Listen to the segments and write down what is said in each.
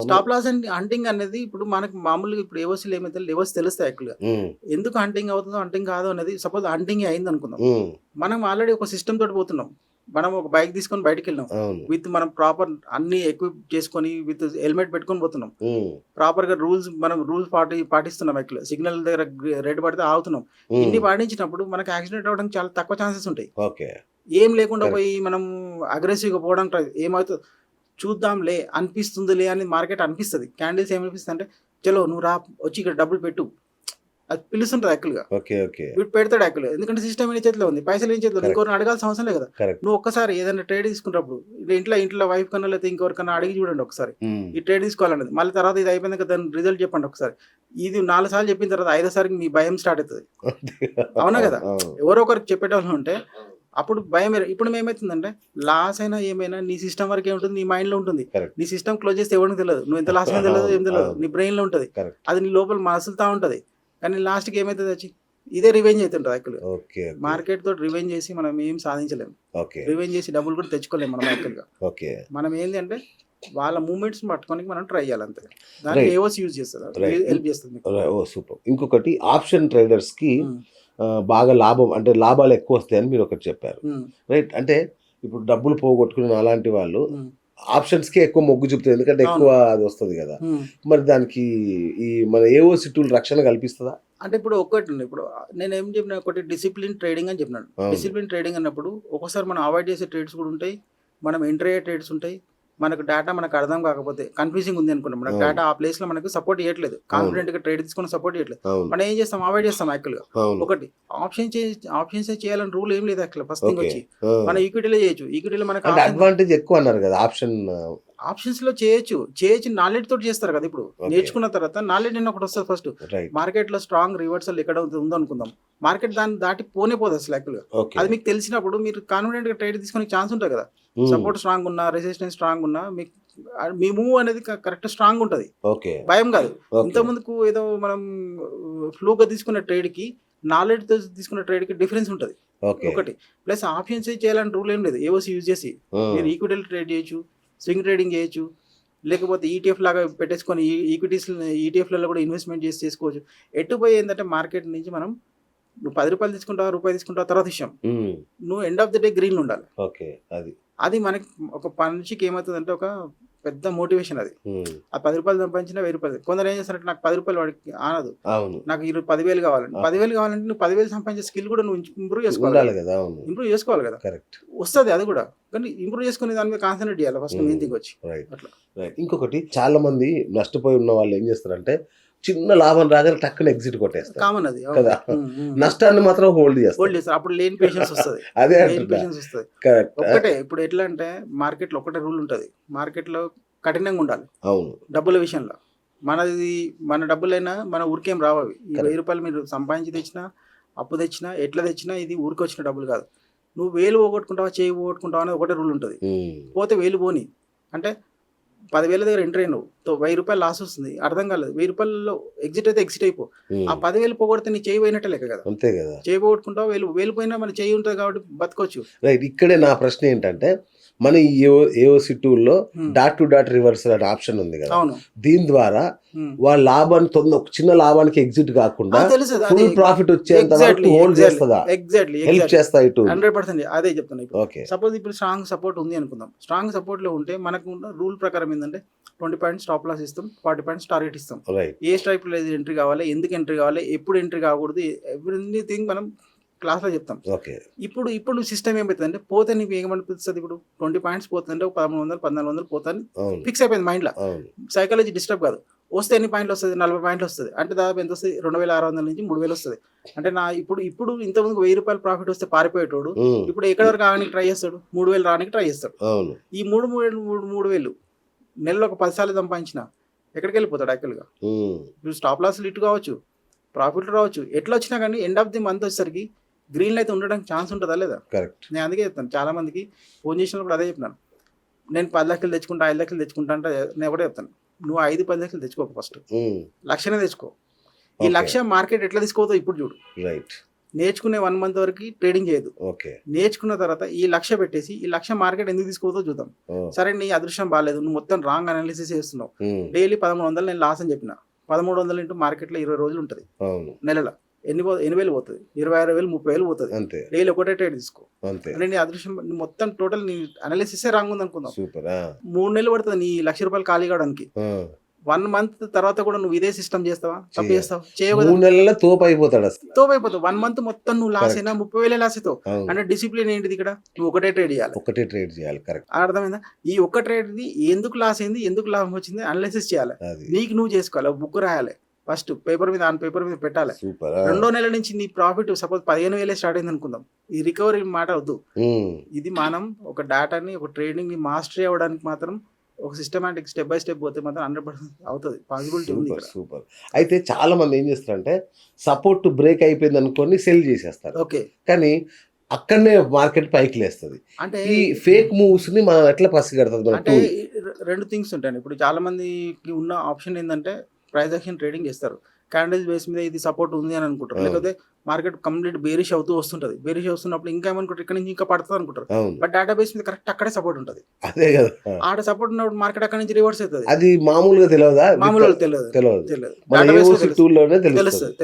Stop loss and hunting అనేది ఇప్పుడు మనకు మామూలుగా ఇప్పుడు ఏవోసీలు ఏమైతే లెవెల్స్ తెలుస్తాయి యాక్చువల్గా. ఎందుకు హంటింగ్ అవుతుందో హంటింగ్ కాదో అనేది సపోజ్ హంటింగ్ అయింది అనుకుందాం. మనం ఆల్రెడీ ఒక సిస్టమ్ తోటి పోతున్నాం. మనం ఒక బైక్ తీసుకొని బయటకు వెళ్ళాం విత్ మనం ప్రాపర్ అన్ని ఎక్విప్ చేసుకొని విత్ హెల్మెట్ పెట్టుకొని పోతున్నాం. ప్రాపర్ గా మనం రూల్స్ పాటిస్తున్నాం. యాక్చువల్ సిగ్నల్ దగ్గర రెడ్ పడితే ఆగుతున్నాం. ఇన్ని పాటించినప్పుడు మనకు యాక్సిడెంట్ అవ్వడానికి చాలా తక్కువ ఛాన్సెస్ ఉంటాయి. ఏం లేకుండా పోయి మనం అగ్రెసివ్ గా పోవడం ఏమవుతుంది చూద్దాంలే అనిపిస్తుందిలే అని మార్కెట్ అనిపిస్తుంది. క్యాండిల్స్ ఏమనిపిస్తుంది అంటే చలో నువ్వు రా వచ్చి ఇక్కడ డబ్బులు పెట్టు అది పిలుస్తుంటది యాక్చువల్గా. వీడు పెడతాడు యాక్చువల్గా. ఎందుకంటే సిస్టమ్ ఏ చేతిలో ఉంది, పైసలు ఏం చేతిలో, ఇంకొకరిని అడగాల్సిన అవసరం లేదు కదా. నువ్వు ఒక్కసారి ఏదైనా ట్రేడ్ తీసుకున్నప్పుడు ఇంట్లో వైఫ్ కన్నా లేకపోతే ఇంకొకరికన్నా అడిగి చూడండి ఒకసారి ఈ ట్రేడ్ తీసుకోవాలనేది. మళ్ళీ తర్వాత ఇది అయిపోయింది కదా దాని రిజల్ట్ చెప్పండి ఒకసారి. ఇది 4 సార్లు చెప్పిన తర్వాత 5వ సారికి మీ భయం స్టార్ట్ అవుతుంది. అవునా కదా. ఎవరో ఒకరికి చెప్పేటోళ్ళు ఉంటే అప్పుడు భయం. ఇప్పుడు ఏమవుతుందంటే లాస్ అయినా ఏమైనా నీ సిస్టమ్ వరకు ఏముంటుంది, నీ మైండ్ లో ఉంటుంది. నీ సిస్టమ్ క్లోజ్ చేస్తే ఎవరికి తెలియదు, నువ్వు ఎంత లాస్ అయినా తెలియదు, ఏం తెలియదు, నీ బ్రెయిన్ లో ఉంటుంది. అది నీ లోపల మసులుతా ఉంటది. కానీ లాస్ట్కి ఏమవుతుంది వచ్చి ఇదే రివెంజ్ అవుతుంటుంది యాక్చువల్గా. మార్కెట్ తోటి రివెంజ్ చేసి మనం ఏం సాధించలేము. రివెంజ్ చేసి డబ్బులు కూడా తెచ్చుకోలేము మనం యాక్చువల్గా. మనం ఏంటి అంటే వాళ్ళ మూమెంట్స్ పట్టుకోనికి మనం ట్రై చేయాలి అంతే. దానికి ఏవోస్ యూజ్ చేస్తుంది, హెల్ప్ చేస్తుంది. సూపర్. ఇంకొకటి ఆప్షన్ ట్రేడర్స్ కి బాగా లాభం అంటే లాభాలు ఎక్కువ వస్తాయని మీరు ఒకటి చెప్పారు, రైట్? అంటే ఇప్పుడు డబ్బులు పోగొట్టుకునే అలాంటి వాళ్ళు ఆప్షన్స్ కి ఎక్కువ మొగ్గు చూపుతారు, ఎందుకంటే ఎక్కువ అది వస్తుంది కదా. మరి దానికి ఈ మన ఏఓసి టూల్ రక్షణ కల్పిస్తుందా? అంటే ఇప్పుడు ఇప్పుడు నేను ఏం చెప్పిన ఒకటి డిసిప్లిన్ ట్రేడింగ్ అని చెప్పినాను. డిసిప్లిన్ ట్రేడింగ్ అన్నప్పుడు ఒకసారి మనం అవాయిడ్ చేసే ట్రేడ్స్ కూడా ఉంటాయి, మనం ఎంటర్ అయ్యే ట్రేడ్స్ ఉంటాయి. మనకు డేటా మనకు అర్థం కాకపోతే కన్ఫ్యూజింగ్ ఉంది అనుకుంటాం, మనకు డేటా ఆ ప్లేస్ లో మనకు సపోర్ట్ చేయట్లేదు, కాన్ఫిడెంట్ గా ట్రేడ్ తీసుకుని సపోర్ట్ చేయట్లేదు, మనం ఏం చేస్తాం అవాయిడ్ చేస్తాం యాక్చువల్గా. ఒకటి ఆప్షన్స్ చేయాలని రూల్ ఏం లేదు యాక్చువల్. ఫస్ట్ థింగ్ వచ్చి మనం ఈక్విటీలో చేయొచ్చు. ఈక్విటీలో మనకు అడ్వాంటేజ్ ఎక్కువ అన్నారు కదా. ఆప్షన్స్ లో చేయొచ్చు నాలెడ్జ్ తోటి చేస్తారు కదా. ఇప్పుడు నేర్చుకున్న తర్వాత నాలెడ్జ్ అని ఒకటి వస్తుంది. ఫస్ట్ మార్కెట్ లో స్ట్రాంగ్ రివర్సల్ ఎక్కడ ఉందో అనుకుందాం, మార్కెట్ దాన్ని దాటి పోనే పోదు అసలు యాక్చువల్గా. అది మీకు తెలిసినప్పుడు మీరు కాన్ఫిడెంట్ గా ట్రేడ్ తీసుకునే ఛాన్స్ ఉంటుంది కదా. సపోర్ట్ స్ట్రాంగ్ ఉన్నా, రెసిస్టెన్స్ స్ట్రాంగ్ ఉన్నా, మీకు మీ మూవ్ అనేది కరెక్ట్ స్ట్రాంగ్ ఉంటుంది, భయం కాదు. ఇంత ముందుకు ఏదో మనం ఫ్లూగా తీసుకున్న ట్రేడ్ కి నాలెడ్జ్ తో తీసుకున్న ట్రేడ్ కి డిఫరెన్స్ ఉంటుంది ఒకటి. ప్లస్ ఆప్షన్స్ చేయాలని రూల్ ఏం లేదు. ఏవోసి యూజ్ చేసి మీరు ఈక్విటీలు ట్రేడ్ చేయొచ్చు, స్వింగ్ ట్రేడింగ్ చేయొచ్చు, లేకపోతే ఈటీఎఫ్ లాగా పెట్టేసుకొని ఈటీఎఫ్లలో కూడా ఇన్వెస్ట్మెంట్ చేసుకోవచ్చు. ఎట్టుపోయి ఏంటంటే మార్కెట్ నుంచి మనం నువ్వు 10 రూపాయలు తీసుకుంటావు, రూపాయి తీసుకుంటావు తర్వాత విషయం, నువ్వు end of the day green ఉండాలి. అది మనకి ఒక మనిషికి ఏమవుతుందంటే ఒక పెద్ద మోటివేషన్ అది. ఆ 10 రూపాయలు సంపాదించిన 1000 రూపాయలు. కొందరు ఏం చేస్తారంటే నాకు 10 రూపాయలు వాడికి ఆనదు, నాకు 10,000 కావాలంటే 10,000 కావాలంటే నువ్వు 10,000 సంపాదించే స్కిల్ కూడా నువ్వు ఇంప్రూవ్ చేసుకోవాలి కదా. వస్తుంది అది కూడా, కానీ ఇంప్రూవ్ చేసుకునే దాని మీద కాన్సన్ట్రేట్ చేయాలి ఫస్ట్ మెయిన్ థింగ్ వచ్చి అట్లా. ఇంకొకటి చాలా మంది నష్టపోయి ఉన్న వాళ్ళు ఏం చేస్తారంటే చిన్న లాభం రాగానే టక్కున ఎగ్జిట్ కొట్టేస్తారు. కామన్ అది కదా. నష్టాన్ని మాత్రం హోల్డ్ చేస్తారు. అప్పుడు లేని పేషెన్స్ వస్తుంది. అదే ఒకటే ఇప్పుడు ఎట్లా అంటే మార్కెట్ లో ఒకటే రూల్ ఉంటుంది, మార్కెట్ లో కఠినంగా ఉండాలి. అవును, డబ్బుల విషయంలో మన డబ్బులైనా మన ఊరికేం రావు. ఈ 1000 రూపాయలు మీరు సంపాదించి తెచ్చినా, అప్పు తెచ్చినా, ఎట్లా తెచ్చినా ఇది ఊరికి వచ్చిన డబ్బులు కాదు. నువ్వు వేలు పోగొట్టుకుంటావా, చేయి పోగొట్టుకుంటావా అనేది ఒకటే రూల్ ఉంటుంది. పోతే వేలు పోని అంటే 10,000 దగ్గర ఎంటర్ అయినావు, 1000 రూపాయలు లాస్ వస్తుంది, అర్థం కాలేదు. 1000 రూపాయలు ఎగ్జిట్ అయితే ఎగ్జిట్ అయిపో. ఆ 10,000 పోగొడితే నీ చేయి పోయినట్టే లెక్క కదా. అంతే కదా. చేయి పోగొట్టుకుంటావు, వేలు పోయినా మన చేయి ఉంటుంది కాబట్టి బతకొచ్చు. రైట్. ఇక్కడే నా ప్రశ్న ఏంటంటే మన ఈ ఏఓసి టూల్లో డాట్ టు డాట్ రివర్సల్ అనే ఆప్షన్ ఉంది కదా. దీని ద్వారా వాళ్ళ లాభాన్ని ఒక చిన్న లాభానికి ఎగ్జిట్ కాకుండా ఫుల్ ప్రాఫిట్ వచ్చేంత వరకు హోల్డ్ చేస్తుందా? ఎగ్జాక్ట్లీ హెల్ప్ చేస్తా. 100% అదే చెప్తాను. ఇప్పుడు సపోజ్ ఇప్పుడు స్ట్రాంగ్ సపోర్ట్ ఉంది అనుకుందాం. స్ట్రాంగ్ సపోర్ట్ లో ఉంటే మనకు రూల్ ప్రకారం ఏంటంటే 20 పాయింట్స్ స్టాప్ లాస్ ఇస్తాం, 40 పాయింట్స్ టార్గెట్ ఇస్తాం. ఏ స్ట్రైక్ లో ఎంట్రీ కావాలి, ఎందుకు ఎంట్రీ కావాలి, ఎప్పుడు ఎంట్రీ కాకూడదు, ఎవ్రీథింగ్ మనం క్లాస్లో చెప్తాం. ఇప్పుడు సిస్టమ్ ఏమవుతుందంటే పోతే నీకు ఏమనిపిస్తుంది, ఇప్పుడు 20 పాయింట్స్ పోతుందంటే 1300 1400 పోతాను ఫిక్స్ అయిపోయింది మైండ్లో. సైకాలజీ డిస్టర్బ్ కాదు. వస్తే ఎన్ని పాయింట్లు వస్తుంది, 40 పాయింట్లు వస్తుంది అంటే దాదాపు ఎంత వస్తుంది, 2,600 నుంచి 3,000 వస్తుంది. అంటే ఇప్పుడు ఇంతకుముందు 1,000 రూపాయలు ప్రాఫిట్ వస్తే పారిపోయేటోడు ఇప్పుడు ఎక్కడి వరకు రావడానికి ట్రై చేస్తాడు, 3,000 రావడానికి ట్రై చేస్తాడు. ఈ 3,000 నెలలో ఒక 10 సార్లు సంపాదించిన ఎక్కడికి వెళ్ళిపోతాడు యాక్చువల్గా. ఇప్పుడు స్టాప్ లాస్లు ఇటు కావచ్చు, ప్రాఫిట్లు రావచ్చు, ఎట్లా వచ్చినా కానీ ఎండ్ ఆఫ్ ది మంత్ వచ్చేసరికి గ్రీన్ అయితే ఉండడానికి ఛాన్స్ ఉంటుందా లేదా? కరెక్ట్. నేను అందుకే చెప్తాను, చాలా మందికి ఫోన్ చేసినప్పుడు కూడా అదే చెప్పినాను. నేను 10 లక్షలు తెచ్చుకుంటా, 5 లక్షలు తెచ్చుకుంటా అంటే నేను కూడా చెప్తాను, నువ్వు 5-10 లక్షలు తెచ్చుకోకు, ఫస్ట్ లక్షనే తెచ్చుకో. ఈ లక్ష మార్కెట్ ఎట్లా తీసుకోవద్దో ఇప్పుడు చూడు. రైట్. నేర్చుకునే 1 మంత్ వరకు ట్రేడింగ్ చేయదు. ఓకే. నేర్చుకున్న తర్వాత ఈ లక్ష పెట్టేసి ఈ లక్ష మార్కెట్ ఎందుకు తీసుకోవద్దో చూద్దాం. సరే నీ అదృష్టం బాగాలేదు, నువ్వు మొత్తం రాంగ్ అనాలిసిస్ చేస్తున్నావు. డైలీ 1300 నేను లాస్ అని చెప్పిన, 1300 ఇంటూ మార్కెట్లో 20 రోజులు ఉంటుంది, నెలలో ఎన్ని 8,000 పోతుంది, 26,000 30,000 పోతుంది. అంతే. డైలీ ఒకటే ట్రేడ్ తీసుకో. అంతే. అంటే నీ అదృష్టం మొత్తం టోటల్ నీ అనాలిసిస్ రాంగ్ ఉంది అనుకుందాం. సూపర్. 3 నెలలు పడుతుంది నీ ₹1,00,000 ఖాళీ కావడానికి. 1 మంత్ తర్వాత కూడా నువ్వు ఇదే సిస్టమ్ చేస్తావా? తప్పు చేస్తావు, చేయకూడదు. 3 నెలల్లో తోపు అయిపోతాడు అసలు. తోపు అయిపోతావు. 1 మంత్ మొత్తం నువ్వు లాస్ అయినా 30,000 లాస్ అవుతావు. అంటే డిసిప్లిన్ ఏంటిది ఇక్కడ? నువ్వు ఒకటే ట్రేడ్ చేయాలి. ఒకటే ట్రేడ్ చేయాలి. కరెక్ట్. అర్థమైందా? ఈ ఒక్క ట్రేడ్ ఎందుకు లాస్ అయింది, ఎందుకు లాభం వచ్చింది అనాలిసిస్ చేయాలి. నీకు నువ్వు చేసుకోవాలి. బుక్ రాయాలి ఫస్ట్, పేపర్ మీద పేపర్ మీద పెట్టాలి. రెండో నెల నుంచి నీ ప్రాఫిట్ సపోజ్ 15,000 స్టార్ట్ అయింది అనుకుందాం. ఈ రికవరీ మాట వద్దు. ఇది మనం ఒక డేటాని ఒక ట్రేడింగ్ ని మాస్టరీ అవ్వడానికి మాత్రం ఒక సిస్టమాటిక్ స్టెప్ బై స్టెప్ పోతే మాత్రం 100% అవుతుంది. పాసిబిలిటీ ఉంది. సూపర్. అయితే చాలా మంది ఏం చేస్తారంటే సపోర్ట్ బ్రేక్ అయిపోయింది అనుకోని సెల్ చేసేస్తారు. ఓకే. కానీ అక్కడనే మార్కెట్ పైకి లేస్తుంది. అంటే ఈ ఫేక్ మూవ్స్ ని మనం ఎట్లా పసిగడుతుంది? అంటే 2 థింగ్స్ ఉంటాయి. ఇప్పుడు చాలా మందికి ఉన్న ఆప్షన్ ఏంటంటే ప్రైస్ యాక్షన్ ట్రేడింగ్ చేస్తారు. క్యాండిల్స్ బేస్ మీద ఇది సపోర్ట్ ఉంది అని అనుకుంటారు. లేకపోతే మార్కెట్ కంప్లీట్ బేరిష్ అవుతూ వస్తుంటది. బేరిష్ వస్తున్నప్పుడు ఇంకా ఏమనుకుంటారు, ఇక్కడ నుంచి ఇంకా పడుతుంది అనుకుంటారు. బట్ డేటా బేస్ మీద కరెక్ట్ అక్కడే సపోర్ట్ ఉంటుంది. అదే కదా, ఆడ సపోర్ట్ ఉన్నప్పుడు మార్కెట్ అక్కడ నుంచి రివర్స్ అవుతుంది. అది మామూలుగా తెలియదా? మామూలుగా తెలియదు. తెలుస్తుంది.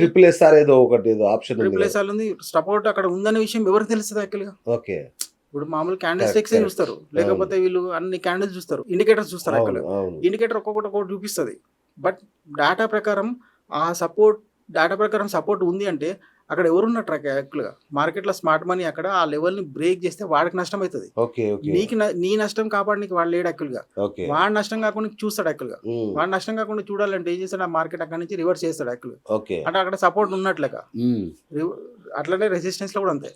ట్రిపుల్ ఎస్ఆర్ ఏదో ఒకటి ఏదో ఆప్షన్ ట్రిపుల్ ఎస్ఆర్ ఉంది, సపోర్ట్ అక్కడ ఉందనే విషయం ఎవరికి తెలుస్తుంది యాక్చువల్గా? ఓకే. ఇప్పుడు మామూలు క్యాండిల్ స్టిక్స్ చూస్తారు, లేకపోతే వీళ్ళు అన్ని క్యాండిల్స్ చూస్తారు, ఇండికేటర్స్ చూస్తారు. యాక్చువల్గా ఇండికేటర్ ఒక్కొక్కటి చూపిస్తుంది. బట్ డేటా ప్రకారం ఆ సపోర్ట్ ఉంది అంటే అక్కడ ఎవరున్నట్టు యాక్చువల్గా మార్కెట్లో స్మార్ట్ మనీ అక్కడ ఆ లెవెల్ ని బ్రేక్ చేస్తే వాడికి నష్టం అవుతుంది. నీ నష్టం కాపాడడానికి వాడు లేడు యాక్చువల్గా. వాడు నష్టం కాకుండా చూస్తాడు యాక్చువల్గా. వాడు నష్టం కాకుండా చూడాలంటే ఏం చేస్తాడు, ఆ మార్కెట్ అక్కడ నుంచి రివర్స్ చేస్తాడు యాక్చువల్గా. అంటే అక్కడ సపోర్ట్ ఉన్నట్లేక. అట్లనే రెసిస్టెన్స్ లో కూడా అంతే.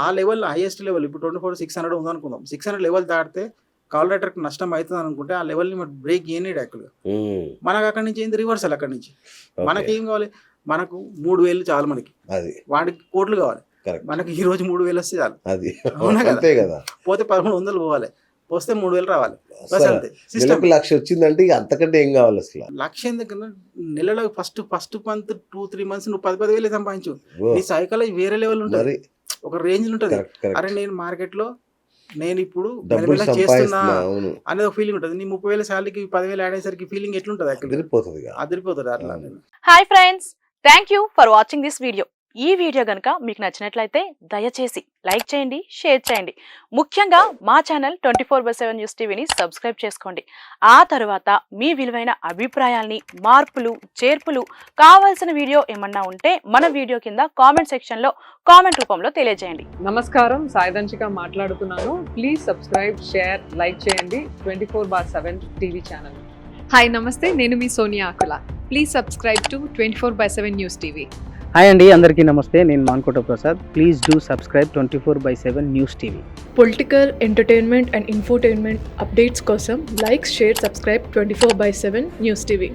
ఆ లెవెల్ హైయెస్ట్ లెవెల్ ఇప్పుడు 24,600 ఉందనుకుందాం. 600 లెవెల్ దాటితే కాల్ రైటర్ నష్టం అవుతుంది అనుకుంటే ఆ లెవెల్ ని బ్రేక్ చేయలేడు యాక్చువల్గా. మనకు అక్కడి నుంచి ఏంది రివర్సల్. అక్కడి నుంచి మనకేం కావాలి? మనకు 3,000 చాలు మనకి, వాడికి కోట్లు కావాలి. మనకి ఈ రోజు 3,000 వస్తే చాలు. అవునా కదా? పోతే 1,100 పోవాలి, పోస్తే 3,000 రావాలి. లక్ష వచ్చిందంటే అంతకంటే ఏం కావాలి అసలు? లక్ష ఎందుకన్నా నెలలో ఫస్ట్ మంత్ 2-3 మంత్స్ నువ్వు 10,000 సంపాదించు. నీ సైకాలజీ వేరే లెవెల్ ఉంటుంది, ఒక రేంజ్ ఉంటుంది. అరే నేను మార్కెట్ లో నేను ఇప్పుడు చేస్తున్నా అనేది ఒక ఫీలింగ్ ఉంటుంది. నీ 30,000 శాలరీకి 10,000 యాడ్ అయ్యేసరికి ఫీలింగ్ ఎట్లుంటది? అదిరిపోతుంది అట్లా. Hi friends, thank you for watching this video. ఈ వీడియో గనుక మీకు నచ్చినట్లయితే దయచేసి లైక్ చేయండి, షేర్ చేయండి. ముఖ్యంగా మా ఛానల్ 24/7 న్యూస్ టీవీని సబ్స్క్రైబ్ చేసుకోండి. ఆ తర్వాత మీ విలువైన అభిప్రాయాల్ని, మార్పులు, చేర్పులు, కావాల్సిన వీడియో ఏమన్నా ఉంటే మన వీడియో కింద కామెంట్ సెక్షన్ లో కామెంట్ రూపంలో తెలియజేయండి. నమస్కారం, సాయిదంచిక మాట్లాడుతున్నాను. ప్లీజ్ సబ్స్క్రైబ్, షేర్, లైక్ చేయండి 24/7 టీవీ ఛానల్. హాయ్ నమస్తే, నేను మీ Sonia Akula. Please subscribe to 24/7 news TV. Hi అండి, అందరికీ నమస్తే. నేను Mankota Prasad. Please do subscribe 24/7 news TV. Political, entertainment and infotainment updates కోసం like, share, subscribe 24/7 news TV.